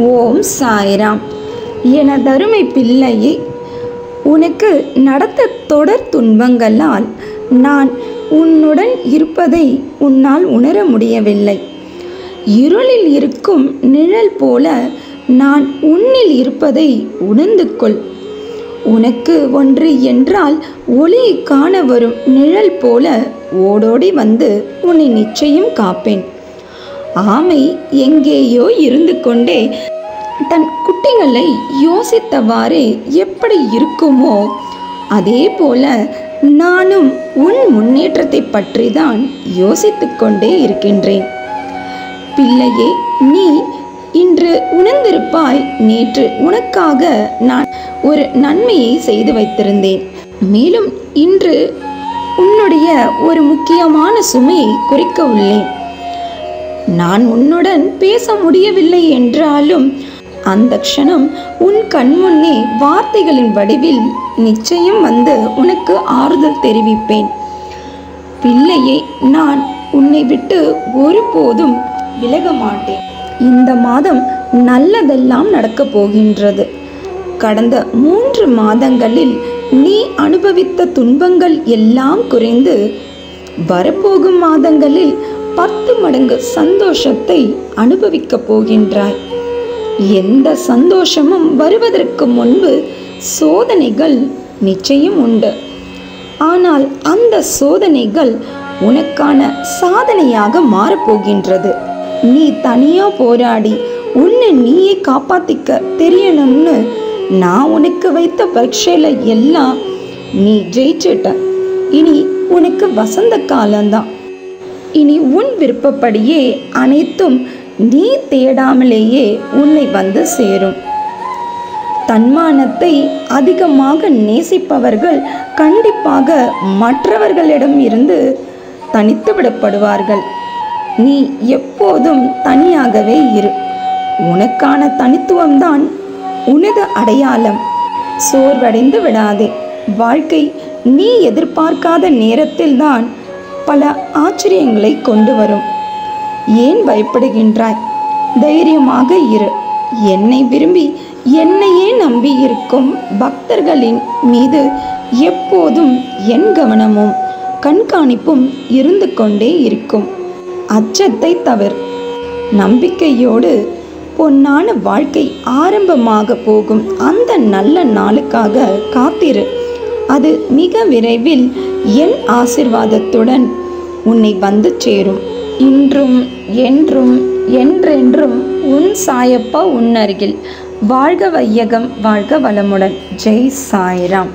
ஓம் சாய்ராம். எனதருமை பிள்ளையே, உனக்கு நடத்த தொடர் துன்பங்களால் நான் உன்னுடன் இருப்பதை உன்னால் உணர முடியவில்லை. இருளில் இருக்கும் நிழல் போல நான் உன்னில் இருப்பதை உணர்ந்து கொள். உனக்கு ஒன்று என்றால் ஒளியை காண வரும் நிழல் போல ஓடோடி வந்து உன்னை நிச்சயம் காப்பேன். ஆமை எங்கேயோ இருந்து கொண்டே தன் குட்டிகளை யோசித்தவாறே எப்படி இருக்குமோ அதே போல நானும் உன் முன்னேற்றத்தை பற்றி தான் யோசித்து கொண்டே இருக்கின்றேன். பிள்ளையே, நீ இன்று உணர்ந்திருப்பாய், நேற்று உனக்காக நான் ஒரு நன்மையை செய்து வைத்திருந்தேன். மேலும் இன்று உன்னுடைய ஒரு முக்கியமான சுமையை குறைக்க உள்ளேன். நான் உன்னுடன் பேச முடியவில்லை என்றாலும் அந்த க்ஷணம் உன் கண்முன்னே வார்த்தைகளின் வடிவில் நிச்சயம் வந்து உனக்கு ஆறுதல் தெரிவிப்பேன். பிள்ளையை, நான் உன்னை விட்டு ஒருபோதும் விலக மாட்டேன். இந்த மாதம் நல்லதெல்லாம் நடக்கப் போகின்றது. கடந்த 3 மாதங்களில் நீ அனுபவித்த துன்பங்கள் எல்லாம் குறைந்து வரப்போகும் மாதங்களில் 10 மடங்கு சந்தோஷத்தை அனுபவிக்கப் போகின்றாய். எந்த சந்தோஷமும் வருவதற்கு முன்பு சோதனைகள் நிச்சயம் உண்டு. ஆனால் அந்த சோதனைகள் உனக்கான சாதனையாக மாறப்போகின்றது. நீ தனியா போராடி உன்னை நீயே காப்பாத்திக்க தெரியணும்னு நான் உனக்கு வைத்த பரீட்சையில எல்லாம் நீ ஜெயிச்சிட்ட. இனி உனக்கு வசந்த காலம்தான். இனி உன் விருப்பப்படியே அனைத்தும் நீ தேடாமலேயே உன்னை வந்து சேரும். தன்மானத்தை அதிகமாக நேசிப்பவர்கள் கண்டிப்பாக மற்றவர்களிடம் இருந்து தனித்து விடப்படுவார்கள். நீ எப்போதும் தனியாகவே இரு. உனக்கான தனித்துவம்தான் உனது அடையாளம். சோர்வடைந்து விடாதே. வாழ்க்கை நீ எதிர்பார்க்காத நேரத்தில்தான் பல ஆச்சரியங்களை கொண்டு வரும். ஏன் பயப்படுகின்றாய்? தைரியமாக இரு. என்னை விரும்பி என்னையே நம்பி இருக்கும் பக்தர்களின் மீது எப்போதும் என் கவனமும் கண்காணிப்பும் இருந்து கொண்டே இருக்கும். அச்சத்தை தவிர நம்பிக்கையோடு பொன்னான வாழ்க்கை ஆரம்பமாக போகும் அந்த நல்ல நாளுக்காக காத்திரு. அது மிக விரைவில் என் ஆசீர்வாதத்துடன் உன்னை வந்து சேரும். இன்றும் என்றும் என்றென்றும் உன் சாயப்பா உன் அருகில். வாழ்க வையகம், வாழ்க வளமுடன். ஜெய் சாய்ராம்.